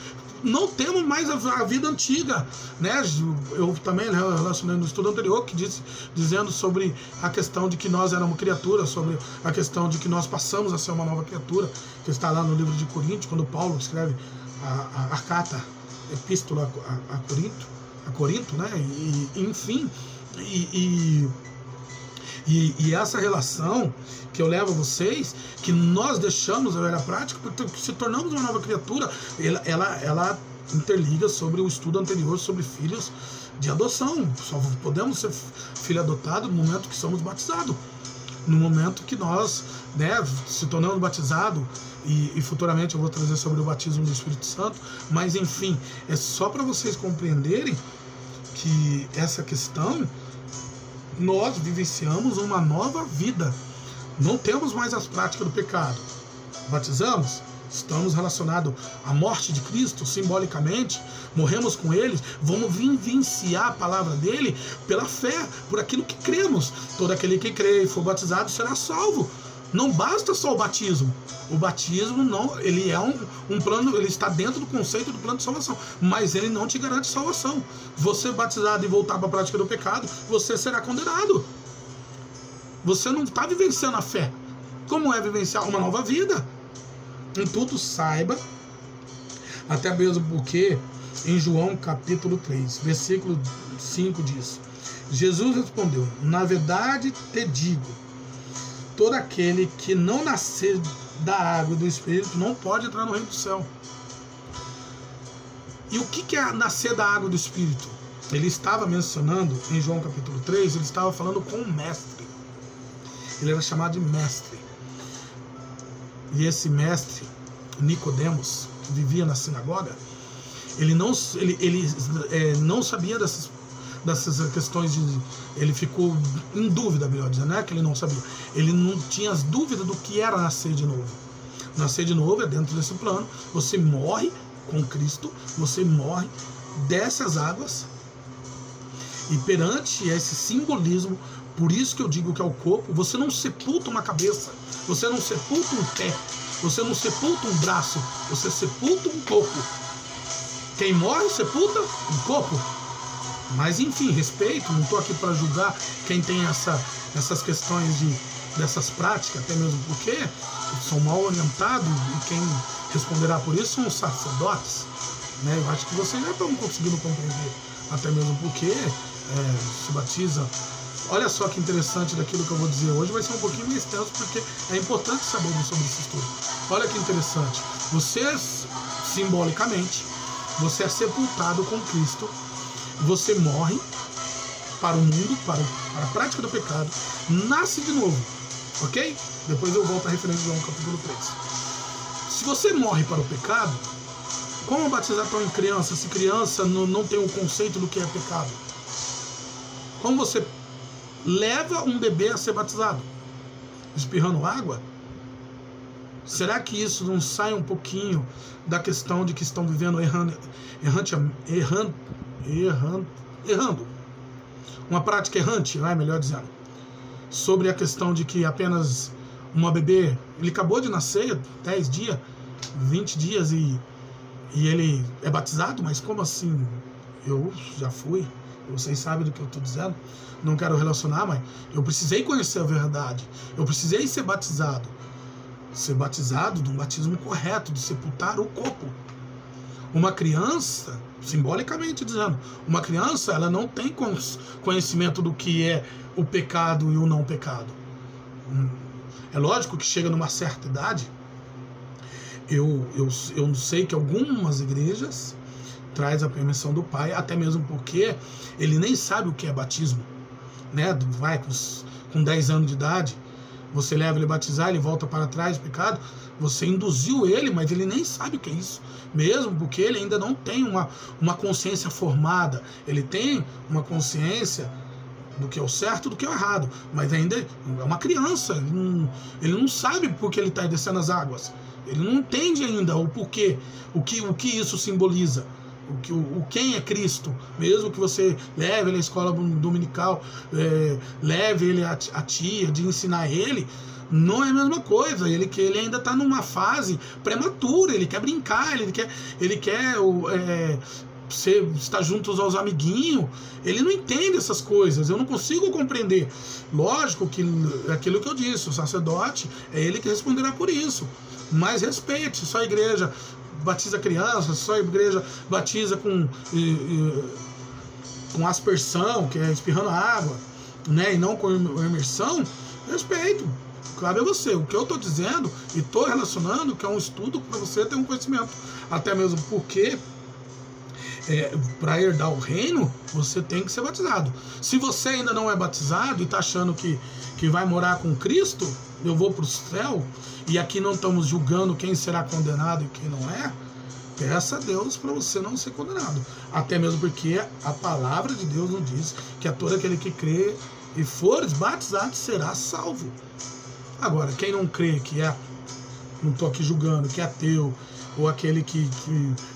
Não temos mais a vida antiga, né? Eu também relacionei no estudo anterior, que dizendo sobre a questão de que nós éramos criaturas, sobre a questão de que nós passamos a ser uma nova criatura, que está lá no livro de Coríntios, quando Paulo escreve a carta, a epístola a Corinto, né? Enfim, e essa relação que eu levo a vocês, que nós deixamos a velha prática, porque se tornamos uma nova criatura, ela interliga sobre o estudo anterior sobre filhos de adoção. Só podemos ser filho adotado no momento que somos batizados, no momento que nós, né, se tornamos batizados, e futuramente eu vou trazer sobre o batismo do Espírito Santo, mas enfim, é só para vocês compreenderem que essa questão, nós vivenciamos uma nova vida. Não temos mais as práticas do pecado. Batizamos, estamos relacionados à morte de Cristo, simbolicamente, morremos com ele, vamos vivenciar a palavra dele pela fé, por aquilo que cremos. Todo aquele que crê e for batizado será salvo. Não basta só o batismo. O batismo não, ele é um plano, ele está dentro do conceito do plano de salvação, mas ele não te garante salvação. Você batizado e voltar para a prática do pecado, você será condenado. Você não está vivenciando a fé. Como é vivenciar uma nova vida? Em tudo saiba, até mesmo porque em João capítulo 3, versículo 5 diz: Jesus respondeu: na verdade te digo, todo aquele que não nascer da água e do Espírito não pode entrar no reino do céu. E o que é nascer da água e do Espírito? Ele estava mencionando, em João capítulo 3, ele estava falando com o mestre. Ele era chamado de mestre. E esse mestre, Nicodemos, que vivia na sinagoga, ele não sabia dessas questões ele ficou em dúvida, melhor dizendo, não é que ele não sabia, ele não tinha as dúvidas do que era nascer de novo. Nascer de novo é dentro desse plano, você morre com Cristo, você morre, desce as águas, e perante esse simbolismo, por isso que eu digo que é o corpo, você não sepulta uma cabeça, você não sepulta um pé, você não sepulta um braço, você sepulta um corpo. Quem morre sepulta um corpo. Mas enfim, respeito, não estou aqui para julgar quem tem essas questões dessas práticas, até mesmo porque são mal orientados, e quem responderá por isso são os sacerdotes, né? Eu acho que vocês já estão conseguindo compreender, até mesmo porque se batiza. Olha só que interessante daquilo que eu vou dizer hoje, vai ser um pouquinho mais extenso, porque é importante sabermos sobre esse estudo. Olha que interessante, você, simbolicamente, você é sepultado com Cristo, você morre para o mundo, para a prática do pecado, nasce de novo, ok? Depois eu volto a referência de João capítulo 3. Se você morre para o pecado, como batizar tão em criança, se criança não tem o conceito do que é pecado? Como você leva um bebê a ser batizado? Espirrando água? Será que isso não sai um pouquinho da questão de que estão vivendo errando? uma prática errante, melhor dizendo, sobre a questão de que apenas uma bebê, ele acabou de nascer, 10 dias, 20 dias e ele é batizado, mas como assim? Eu já fui, vocês sabem do que eu estou dizendo, não quero relacionar, mas eu precisei conhecer a verdade, eu precisei ser batizado de um batismo correto, de sepultar o corpo. Uma criança, simbolicamente dizendo, uma criança, ela não tem conhecimento do que é o pecado e o não pecado. É lógico que chega numa certa idade, eu sei que algumas igrejas traz a permissão do pai, até mesmo porque ele nem sabe o que é batismo, né? Vai com 10 anos de idade, você leva ele a batizar, ele volta para trás do pecado, você induziu ele, mas ele nem sabe o que é isso, mesmo porque ele ainda não tem uma consciência formada, ele tem uma consciência do que é o certo, do que é o errado, mas ainda é uma criança, ele não sabe por que ele está descendo as águas, ele não entende ainda o porquê, o que isso simboliza, quem é Cristo, mesmo que você leve ele à escola dominical, leve ele a tia, de ensinar ele, não é a mesma coisa, ele ainda está numa fase prematura, ele quer brincar, ele quer estar juntos aos amiguinhos, ele não entende essas coisas, eu não consigo compreender. Lógico que é aquilo que eu disse, o sacerdote é ele que responderá por isso, mas respeite, só a igreja batiza crianças, só a igreja batiza com aspersão, que é espirrando água, né, e não com imersão. Respeito, cabe a você. O que eu estou dizendo e estou relacionando, que é um estudo para você ter um conhecimento, até mesmo porque para herdar o reino, você tem que ser batizado. Se você ainda não é batizado e está achando que vai morar com Cristo, eu vou para o céu, e aqui não estamos julgando quem será condenado e quem não é, peça a Deus para você não ser condenado. Até mesmo porque a palavra de Deus nos diz que a todo aquele que crê e fores batizado será salvo. Agora, quem não crê, não estou aqui julgando, que é ateu, ou aquele que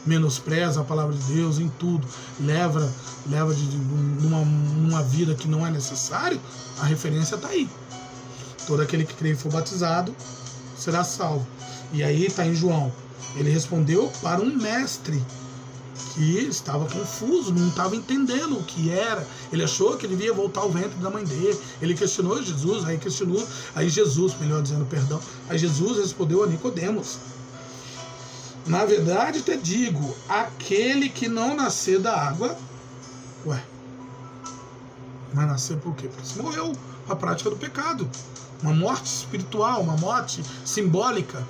menospreza a palavra de Deus em tudo, leva numa vida que não é necessário, a referência está aí. Todo aquele que crê e for batizado será salvo. E aí está em João. Ele respondeu para um mestre que estava confuso, não estava entendendo o que era. Ele achou que ele devia voltar ao ventre da mãe dele. Ele questionou Jesus, aí Jesus respondeu a Nicodemos: na verdade te digo, aquele que não nascer da água, vai nascer por quê? Porque morreu a prática do pecado, uma morte espiritual, uma morte simbólica.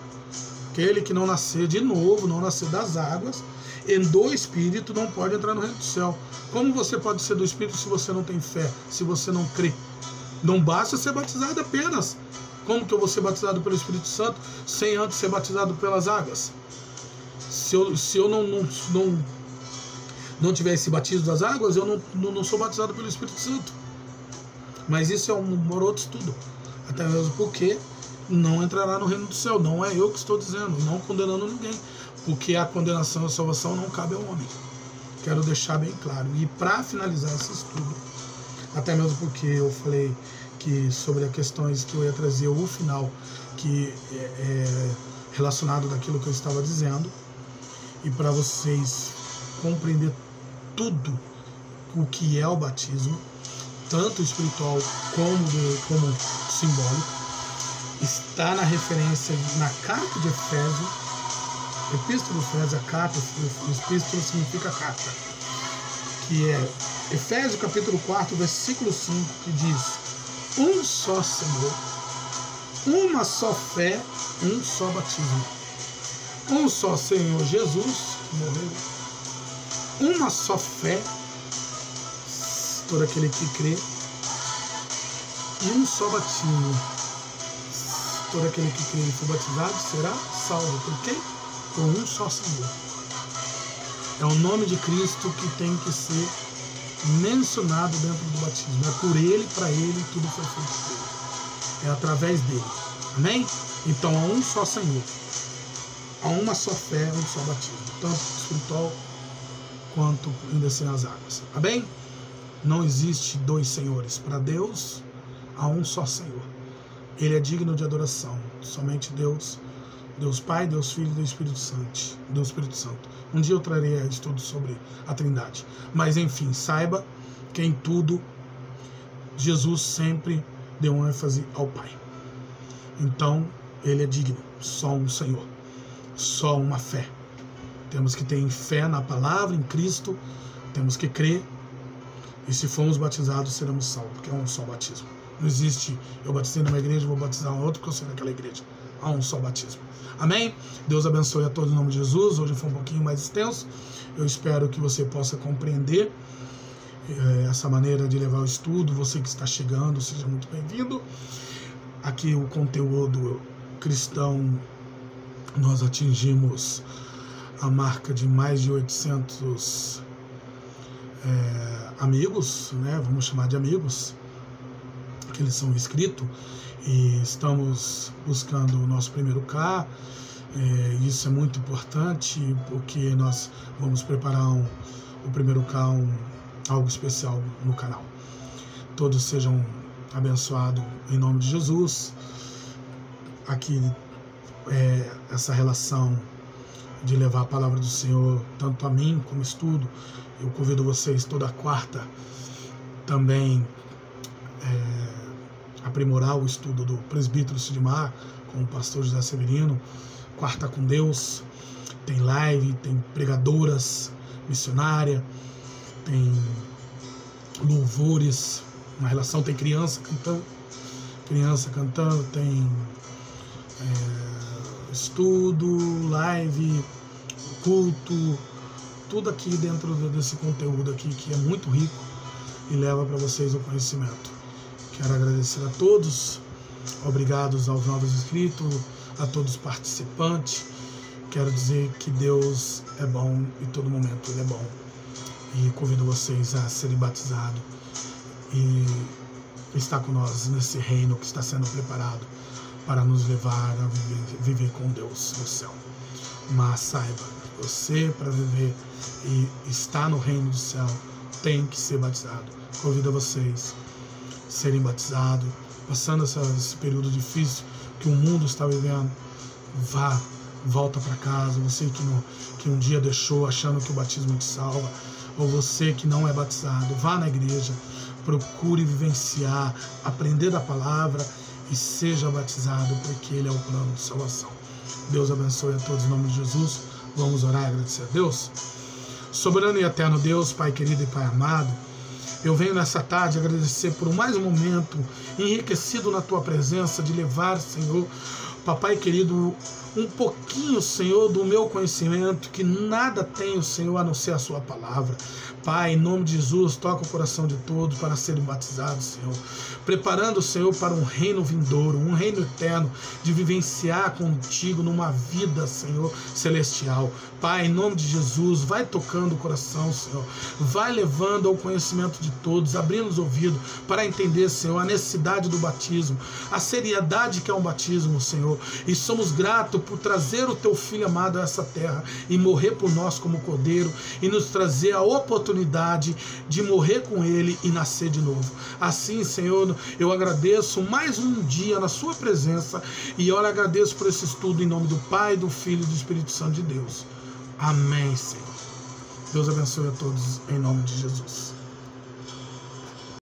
Aquele que não nascer de novo, não nascer das águas e do Espírito, não pode entrar no reino do céu. Como você pode ser do Espírito se você não tem fé, se você não crê? Não basta ser batizado apenas. Como que eu vou ser batizado pelo Espírito Santo sem antes ser batizado pelas águas? Se eu não tiver esse batismo das águas, eu não sou batizado pelo Espírito Santo. Mas isso é um outro estudo. Até mesmo porque não entrará no reino do céu. Não é eu que estou dizendo, não condenando ninguém, porque a condenação e a salvação não cabe ao homem. Quero deixar bem claro. E para finalizar esse estudo, até mesmo porque eu falei que sobre as questões que eu ia trazer o final, que é relacionado daquilo que eu estava dizendo, e para vocês compreender tudo o que é o batismo, tanto espiritual como simbólico, está na referência na carta de Efésios, epístola de Efésios, a carta, epístola significa carta, que é Efésios capítulo 4, versículo 5, que diz: um só Senhor, uma só fé, um só batismo, um só Senhor Jesus, que morreu, uma só fé, todo aquele que crê, e um só batismo. Todo aquele que crê e for batizado será salvo. Por quê? Por um só Senhor. É o nome de Cristo que tem que ser mencionado dentro do batismo. É por Ele, para Ele, tudo foi feito por Ele. É através dele. Amém? Então há um só Senhor. Há uma só fé, um só batismo. Tanto espiritual quanto em descer nas águas. Amém? Não existe dois senhores. Para Deus, há um só Senhor. Ele é digno de adoração. Somente Deus, Deus Pai, Deus Filho e Deus Espírito Santo. Um dia eu trarei estudo sobre a Trindade. Mas enfim, saiba que em tudo Jesus sempre deu um ênfase ao Pai. Então, ele é digno. Só um Senhor. Só uma fé. Temos que ter fé na palavra, em Cristo. Temos que crer. E se formos batizados, seremos salvos, porque é um só batismo. Não existe, eu batizei numa igreja, vou batizar em outra, porque eu sou daquela igreja. Há um só batismo. Amém? Deus abençoe a todos em nome de Jesus. Hoje foi um pouquinho mais extenso. Eu espero que você possa compreender essa maneira de levar o estudo. Você que está chegando, seja muito bem-vindo. Aqui o conteúdo cristão, nós atingimos a marca de mais de 800 amigos, né? Vamos chamar de amigos, que eles são inscritos, e estamos buscando o nosso primeiro K. Isso é muito importante, porque nós vamos preparar o primeiro K, algo especial no canal. Todos sejam abençoados em nome de Jesus. Aqui essa relação de levar a palavra do Senhor tanto a mim como estudo. Eu convido vocês toda quarta também aprimorar o estudo do presbítero Sidmar com o pastor José Severino. Quarta com Deus, tem live, tem pregadoras missionária, tem louvores, uma relação, tem criança cantando, tem estudo, live, culto, tudo aqui dentro desse conteúdo aqui que é muito rico e leva para vocês o conhecimento. Quero agradecer a todos, obrigados aos novos inscritos, a todos os participantes. Quero dizer que Deus é bom e todo momento Ele é bom. E convido vocês a serem batizados e estar com nós nesse reino que está sendo preparado para nos levar a viver com Deus no céu. Mas saiba, você para viver e estar no reino do céu tem que ser batizado. Convido vocês a serem batizados, passando esse período difícil que o mundo está vivendo. Volta para casa. Você que um dia deixou achando que o batismo te salva, ou você que não é batizado, vá na igreja, procure vivenciar, aprender da palavra e seja batizado, porque Ele é o plano de salvação. Deus abençoe a todos em nome de Jesus. Vamos orar e agradecer a Deus. Soberano e eterno Deus, Pai querido e Pai amado, eu venho nessa tarde agradecer por mais um momento enriquecido na Tua presença, de levar, Senhor, Papai querido, um pouquinho, Senhor, do meu conhecimento, que nada tenho, Senhor, a não ser a Sua palavra. Pai, em nome de Jesus, toca o coração de todos para serem batizados, Senhor. Preparando, Senhor, para um reino vindouro, um reino eterno, de vivenciar contigo numa vida, Senhor, celestial. Pai, em nome de Jesus, vai tocando o coração, Senhor. Vai levando ao conhecimento de todos, abrindo os ouvidos para entender, Senhor, a necessidade do batismo, a seriedade que é um batismo, Senhor. E somos gratos por trazer o Teu Filho amado a essa terra e morrer por nós como cordeiro e nos trazer a oportunidade de morrer com Ele e nascer de novo. Assim, Senhor, eu agradeço mais um dia na Sua presença e eu agradeço por esse estudo em nome do Pai, do Filho e do Espírito Santo de Deus. Amém, Senhor. Deus abençoe a todos em nome de Jesus.